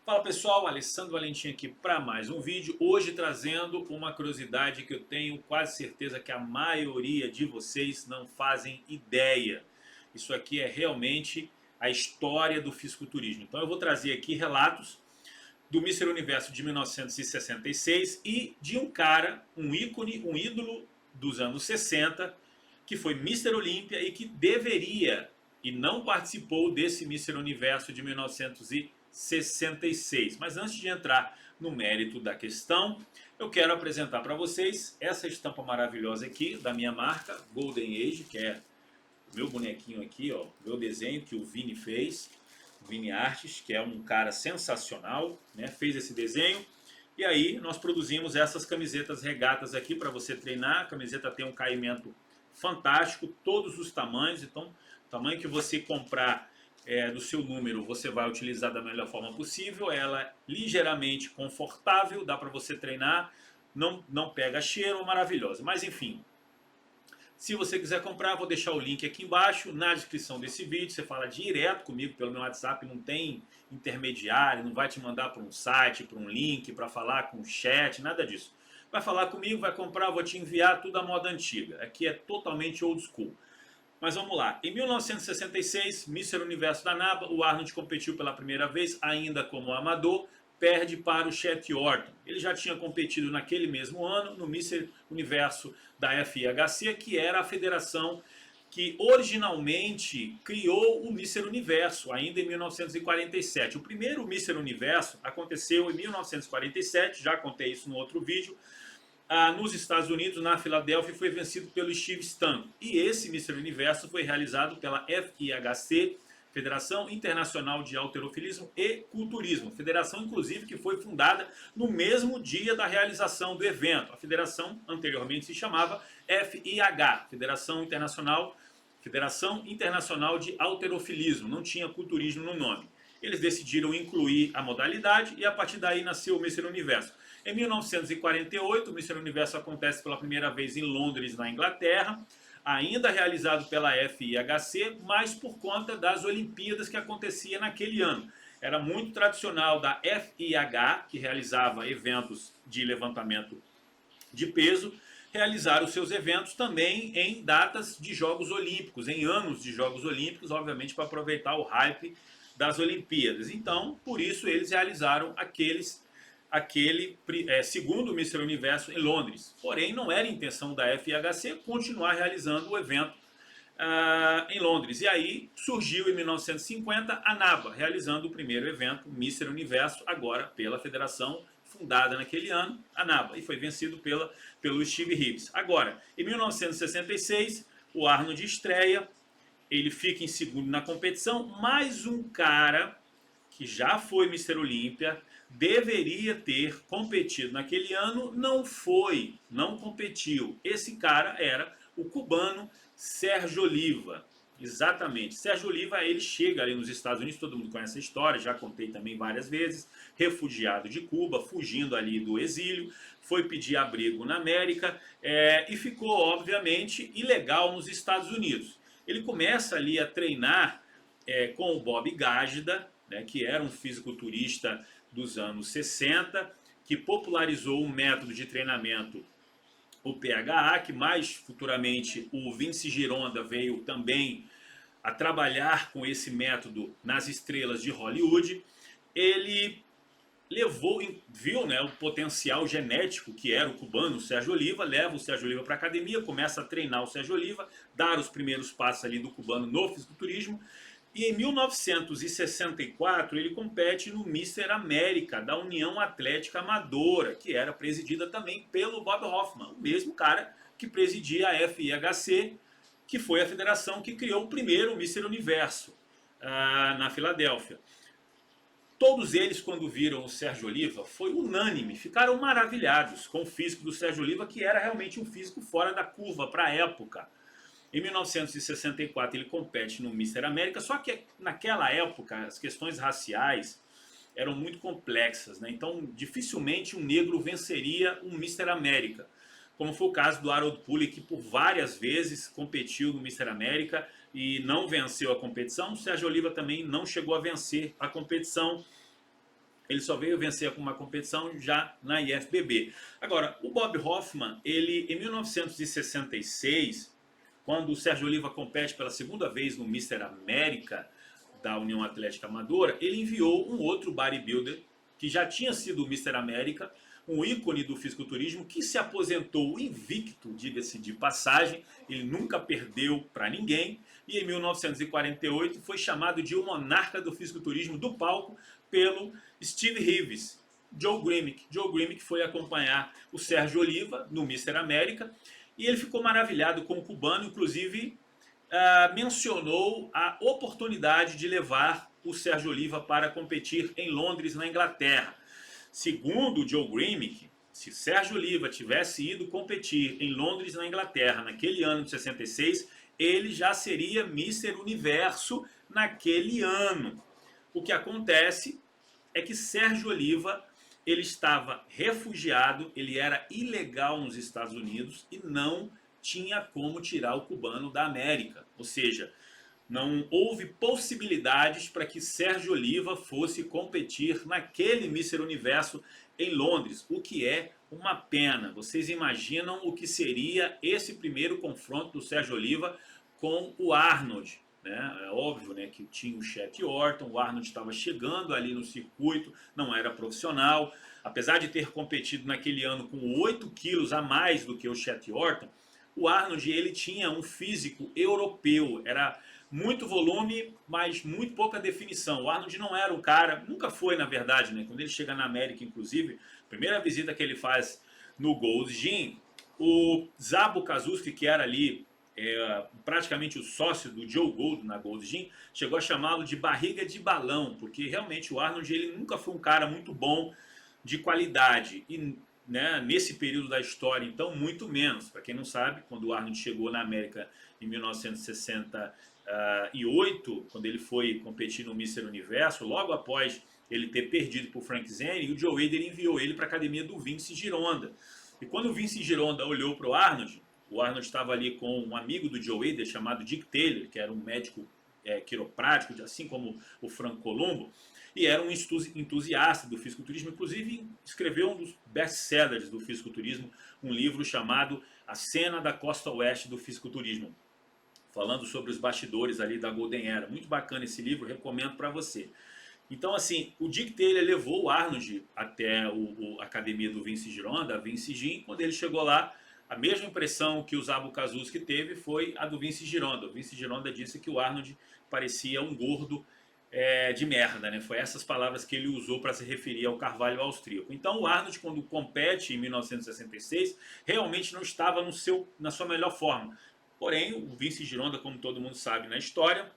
Fala pessoal, Alessandro Valentim aqui para mais um vídeo. Hoje trazendo uma curiosidade que eu tenho quase certeza que a maioria de vocês não fazem ideia. Isso aqui é realmente a história do fisiculturismo. Então eu vou trazer aqui relatos do Mister Universo de 1966 e de um cara, um ícone, um ídolo dos anos 60, que foi Mister Olímpia e que deveria e não participou desse Mister Universo de 1966. Mas antes de entrar no mérito da questão, eu quero apresentar para vocês essa estampa maravilhosa aqui da minha marca, Golden Age, que é o meu bonequinho aqui, ó, meu desenho que o Vini fez. Vini Artes, que é um cara sensacional, né? Fez esse desenho. E aí nós produzimos essas camisetas regatas aqui para você treinar. A camiseta tem um caimento fantástico, todos os tamanhos. Então, o tamanho que você comprar do seu número, você vai utilizar da melhor forma possível. Ela é ligeiramente confortável, dá para você treinar, não pega cheiro, maravilhosa. Mas enfim, se você quiser comprar, vou deixar o link aqui embaixo, na descrição desse vídeo. Você fala direto comigo pelo meu WhatsApp, não tem intermediário, não vai te mandar para um site, para um link, para falar com o chat, nada disso. Vai falar comigo, vai comprar, vou te enviar tudo à moda antiga. Aqui é totalmente old school. Mas vamos lá. Em 1966, Mister Universo da NABA, o Arnold competiu pela primeira vez, ainda como amador, perde para o Chet Orton. Ele já tinha competido naquele mesmo ano no Mister Universo da FIHC, que era a federação que originalmente criou o Mister Universo, ainda em 1947. O primeiro Mister Universo aconteceu em 1947, já contei isso no outro vídeo, nos Estados Unidos, na Filadélfia, foi vencido pelo Steve Stan. E esse Mister Universo foi realizado pela FIHC, Federação Internacional de Halterofilismo e Culturismo. Federação, inclusive, que foi fundada no mesmo dia da realização do evento. A federação anteriormente se chamava FIH, Federação Internacional de Halterofilismo. Não tinha culturismo no nome. Eles decidiram incluir a modalidade e a partir daí nasceu o Mister Universo. Em 1948, o Mister Universo acontece pela primeira vez em Londres, na Inglaterra, ainda realizado pela FIHC, mas por conta das Olimpíadas que acontecia naquele ano. Era muito tradicional da FIH, que realizava eventos de levantamento de peso, realizar os seus eventos também em datas de Jogos Olímpicos, em anos de Jogos Olímpicos, obviamente para aproveitar o hype das Olimpíadas. Então, por isso eles realizaram aquele segundo Mister Universo em Londres. Porém, não era intenção da FIHC continuar realizando o evento em Londres. E aí surgiu em 1950 a NABA, realizando o primeiro evento Mister Universo, agora pela federação fundada naquele ano, a NABA, e foi vencido pelo Steve Hibbs. Agora, em 1966, o Arnold estreia, ele fica em segundo na competição, mais um cara que já foi Mister Olímpia, deveria ter competido naquele ano, não foi, não competiu. Esse cara era o cubano Sérgio Oliva. Exatamente. Sérgio Oliva, ele chega ali nos Estados Unidos, todo mundo conhece a história, já contei também várias vezes, refugiado de Cuba, fugindo ali do exílio, foi pedir abrigo na América e ficou, obviamente, ilegal nos Estados Unidos. Ele começa ali a treinar com o Bob Gágida, né, que era um fisiculturista dos anos 60, que popularizou um método de treinamento, o PHA, que mais futuramente o Vince Gironda veio também a trabalhar com esse método nas estrelas de Hollywood. Ele viu, né, o potencial genético que era o cubano, o Sérgio Oliva, leva o Sérgio Oliva para a academia, começa a treinar o Sérgio Oliva, dar os primeiros passos ali do cubano no fisiculturismo. E em 1964 ele compete no Mister América da União Atlética Amadora, que era presidida também pelo Bob Hoffman, o mesmo cara que presidia a FIHC, que foi a federação que criou o primeiro Mister Universo na Filadélfia. Todos eles, quando viram o Sérgio Oliva, foi unânime, ficaram maravilhados com o físico do Sérgio Oliva, que era realmente um físico fora da curva para a época. Em 1964 ele compete no Mister América, só que naquela época as questões raciais eram muito complexas, né? Então dificilmente um negro venceria um Mister América, como foi o caso do Harold Pulley, que por várias vezes competiu no Mister América e não venceu a competição. O Sérgio Oliva também não chegou a vencer a competição. ele só veio vencer com uma competição já na IFBB. Agora, o Bob Hoffman, ele em 1966, quando o Sérgio Oliva compete pela segunda vez no Mister América da União Atlética Amadora, ele enviou um outro bodybuilder que já tinha sido o Mister América, um ícone do fisiculturismo, que se aposentou invicto, diga-se de passagem, ele nunca perdeu para ninguém, e em 1948 foi chamado de o monarca do fisiculturismo do palco pelo Steve Reeves, Joe Grimick. Joe Grimick foi acompanhar o Sérgio Oliva no Mister América, e ele ficou maravilhado com o cubano, inclusive mencionou a oportunidade de levar o Sérgio Oliva para competir em Londres, na Inglaterra. Segundo o Joe Grimick, se Sérgio Oliva tivesse ido competir em Londres, na Inglaterra, naquele ano de 66, ele já seria Mister Universo naquele ano. O que acontece é que Sérgio Oliva, ele estava refugiado, ele era ilegal nos Estados Unidos e não tinha como tirar o cubano da América. Ou seja, não houve possibilidades para que Sérgio Oliva fosse competir naquele Mister Universo em Londres, o que é uma pena. Vocês imaginam o que seria esse primeiro confronto do Sérgio Oliva com o Arnold, né? É óbvio, né, que tinha o Chet Orton, o Arnold estava chegando ali no circuito, não era profissional. Apesar de ter competido naquele ano com 8 quilos a mais do que o Chet Orton, o Arnold, ele tinha um físico europeu, era muito volume, mas muito pouca definição. O Arnold não era um cara, nunca foi na verdade, né? Quando ele chega na América, inclusive, a primeira visita que ele faz no Gold's Gym, o Zabo Kazuski, que era ali praticamente o sócio do Joe Gold na Gold's Gym, chegou a chamá-lo de barriga de balão, porque realmente o Arnold, ele nunca foi um cara muito bom de qualidade, e né, nesse período da história, então, muito menos. Para quem não sabe, quando o Arnold chegou na América em 1968, quando ele foi competir no Mister Universo, logo após ele ter perdido para o Frank Zane, o Joe Hader enviou ele para a academia do Vince Gironda. E quando o Vince Gironda olhou para o Arnold estava ali com um amigo do Joe Hader chamado Dick Taylor, que era um médico quiroprático, assim como o Frank Colombo, e era um entusiasta do fisiculturismo, inclusive escreveu um dos best-sellers do fisiculturismo, um livro chamado A Cena da Costa Oeste do Fisiculturismo, falando sobre os bastidores ali da Golden Era. Muito bacana esse livro, recomendo para você. Então, assim, o Dick Taylor levou o Arnold até a academia do Vince Gironda, a Vince Gym. Quando ele chegou lá, a mesma impressão que o Zabo Kazuski teve foi a do Vince Gironda. O Vince Gironda disse que o Arnold parecia um gordo de merda, né? Foi essas palavras que ele usou para se referir ao Carvalho austríaco. Então o Arnold, quando compete em 1966, realmente não estava na sua melhor forma. Porém, o Vince Gironda, como todo mundo sabe na história,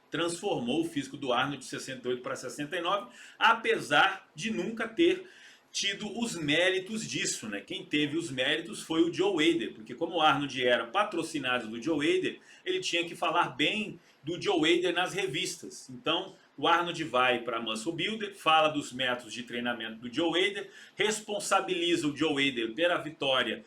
transformou o físico do Arnold de 68 para 69, apesar de nunca ter tido os méritos disso, né? Quem teve os méritos foi o Joe Hader, porque como o Arnold era patrocinado do Joe Hader, ele tinha que falar bem do Joe Hader nas revistas. Então, o Arnold vai para a Muscle Builder, fala dos métodos de treinamento do Joe Hader, responsabiliza o Joe Hader pela vitória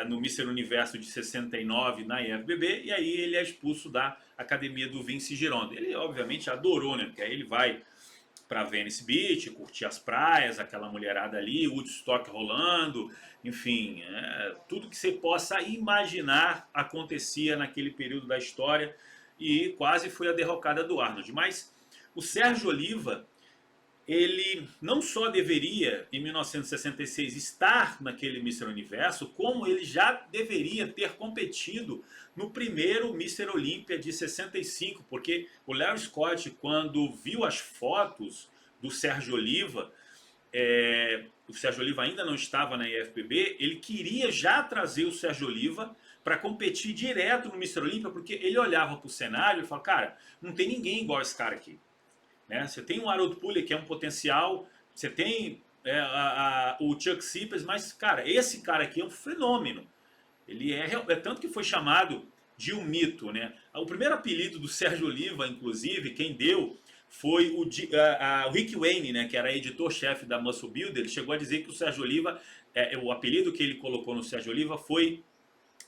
no Mister Universo de 69 na IFBB, e aí ele é expulso da academia do Vince Gironda. Ele, obviamente, adorou, né? Porque aí ele vai para Venice Beach, curtir as praias, aquela mulherada ali, Woodstock rolando, enfim, tudo que você possa imaginar acontecia naquele período da história, e quase foi a derrocada do Arnold. Mas o Sérgio Oliva, ele não só deveria, em 1966, estar naquele Mister Universo, como ele já deveria ter competido no primeiro Mister Olímpia de 65, porque o Larry Scott, quando viu as fotos do Sérgio Oliva, o Sérgio Oliva ainda não estava na IFBB, ele queria já trazer o Sérgio Oliva para competir direto no Mister Olímpia, porque ele olhava para o cenário e falava, cara, não tem ninguém igual esse cara aqui. Né? Você tem o Harold Puller, que é um potencial, você tem o Chuck Sippers, mas, cara, esse cara aqui é um fenômeno. Ele é tanto que foi chamado de um mito. Né? O primeiro apelido do Sérgio Oliva, inclusive, quem deu foi o Rick Wayne, né, que era editor-chefe da Muscle Builder. Ele chegou a dizer que o Sérgio Oliva, o apelido que ele colocou no Sérgio Oliva foi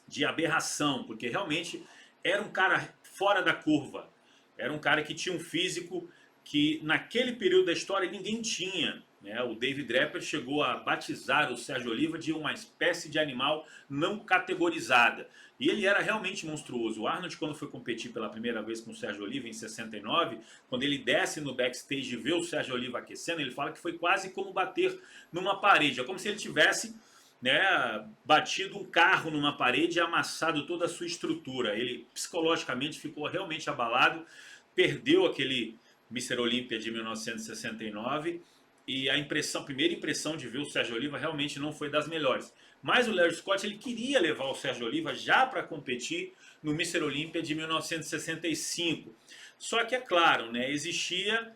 de aberração, porque realmente era um cara fora da curva. Era um cara que tinha um físico que naquele período da história ninguém tinha. né? O David Draper chegou a batizar o Sérgio Oliva de uma espécie de animal não categorizada. E ele era realmente monstruoso. O Arnold, quando foi competir pela primeira vez com o Sérgio Oliva em 69, quando ele desce no backstage e vê o Sérgio Oliva aquecendo, ele fala que foi quase como bater numa parede. É como se ele tivesse, né, batido um carro numa parede e amassado toda a sua estrutura. Ele psicologicamente ficou realmente abalado, perdeu aquele Mr. Olympia de 1969 e a primeira impressão de ver o Sérgio Oliva realmente não foi das melhores. Mas o Larry Scott ele queria levar o Sérgio Oliva já para competir no Mr. Olympia de 1965. Só que é claro, né, existia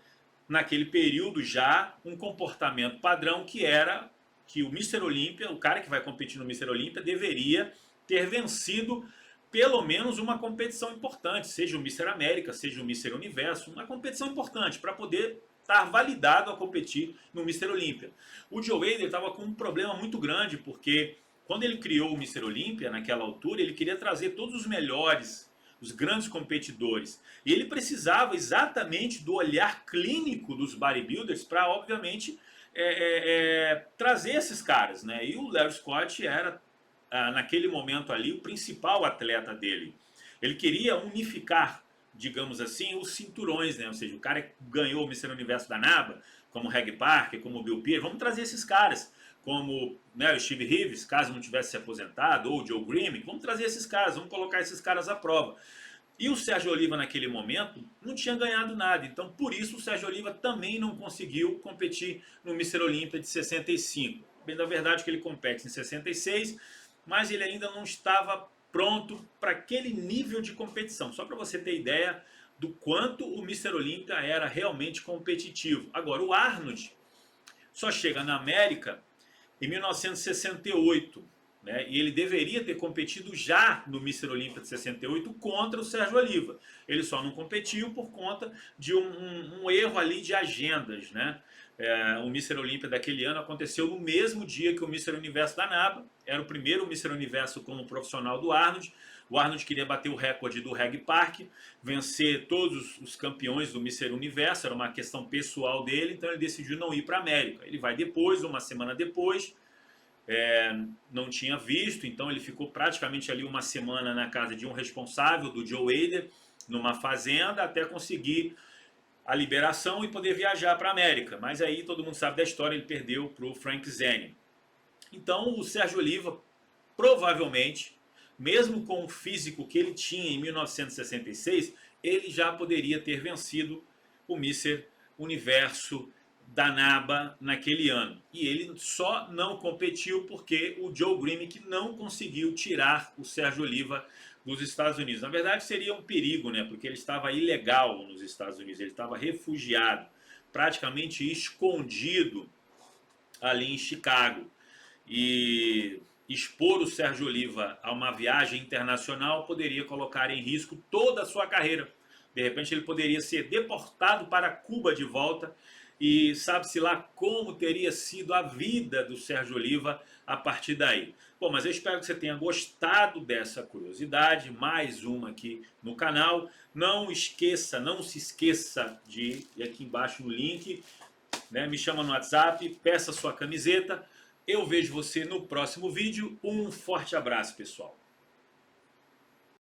naquele período já um comportamento padrão que era que o Mr. Olympia, o cara que vai competir no Mr. Olympia, deveria ter vencido pelo menos uma competição importante, seja o Mr. América, seja o Mr. Universo, uma competição importante para poder estar validado a competir no Mr. Olympia. O Joe Hader estava com um problema muito grande, porque quando ele criou o Mr. Olympia, naquela altura, ele queria trazer todos os melhores, os grandes competidores. E ele precisava exatamente do olhar clínico dos bodybuilders para, obviamente, trazer esses caras, né? E o Larry Scott era, naquele momento ali, o principal atleta dele. Ele queria unificar, digamos assim, os cinturões, né? Ou seja, o cara que ganhou o Mr. Universo da NABA, como o Reg Parker, como o Bill Pearce, vamos trazer esses caras, como, né, o Steve Reeves, caso não tivesse se aposentado, ou o Joe Grimm, vamos trazer esses caras, vamos colocar esses caras à prova. E o Sérgio Oliva, naquele momento, não tinha ganhado nada. Então, por isso, o Sérgio Oliva também não conseguiu competir no Mr. Olympia de 65. Bem, na verdade, que ele compete em 66, mas ele ainda não estava pronto para aquele nível de competição. Só para você ter ideia do quanto o Mr. Olympia era realmente competitivo. Agora, o Arnold só chega na América em 1968. Né? E ele deveria ter competido já no Mr. Olympia de 68 contra o Sérgio Oliva. Ele só não competiu por conta de um erro ali de agendas. Né? O Mr. Olympia daquele ano aconteceu no mesmo dia que o Mr. Universo da NABA. Era o primeiro Mr. Universo como profissional do Arnold. O Arnold queria bater o recorde do Reg Park, vencer todos os campeões do Mr. Universo, era uma questão pessoal dele, então ele decidiu não ir para a América. Ele vai depois, uma semana depois, não tinha visto, então ele ficou praticamente ali uma semana na casa de um responsável, do Joe Hader, numa fazenda, até conseguir a liberação e poder viajar para a América. Mas aí todo mundo sabe da história, ele perdeu para o Frank Zane. Então o Sérgio Oliva, provavelmente, mesmo com o físico que ele tinha em 1966, ele já poderia ter vencido o Mr. Universo da NABA naquele ano. E ele só não competiu porque o Joe Grimm que não conseguiu tirar o Sérgio Oliva dos Estados Unidos. Na verdade seria um perigo, né? Porque ele estava ilegal nos Estados Unidos, ele estava refugiado, praticamente escondido ali em Chicago. E expor o Sérgio Oliva a uma viagem internacional poderia colocar em risco toda a sua carreira. De repente ele poderia ser deportado para Cuba de volta e sabe-se lá como teria sido a vida do Sérgio Oliva a partir daí. Bom, mas eu espero que você tenha gostado dessa curiosidade, mais uma aqui no canal. Não esqueça, não se esqueça de ir aqui embaixo no link, né, me chama no WhatsApp, peça sua camiseta. Eu vejo você no próximo vídeo. Um forte abraço, pessoal.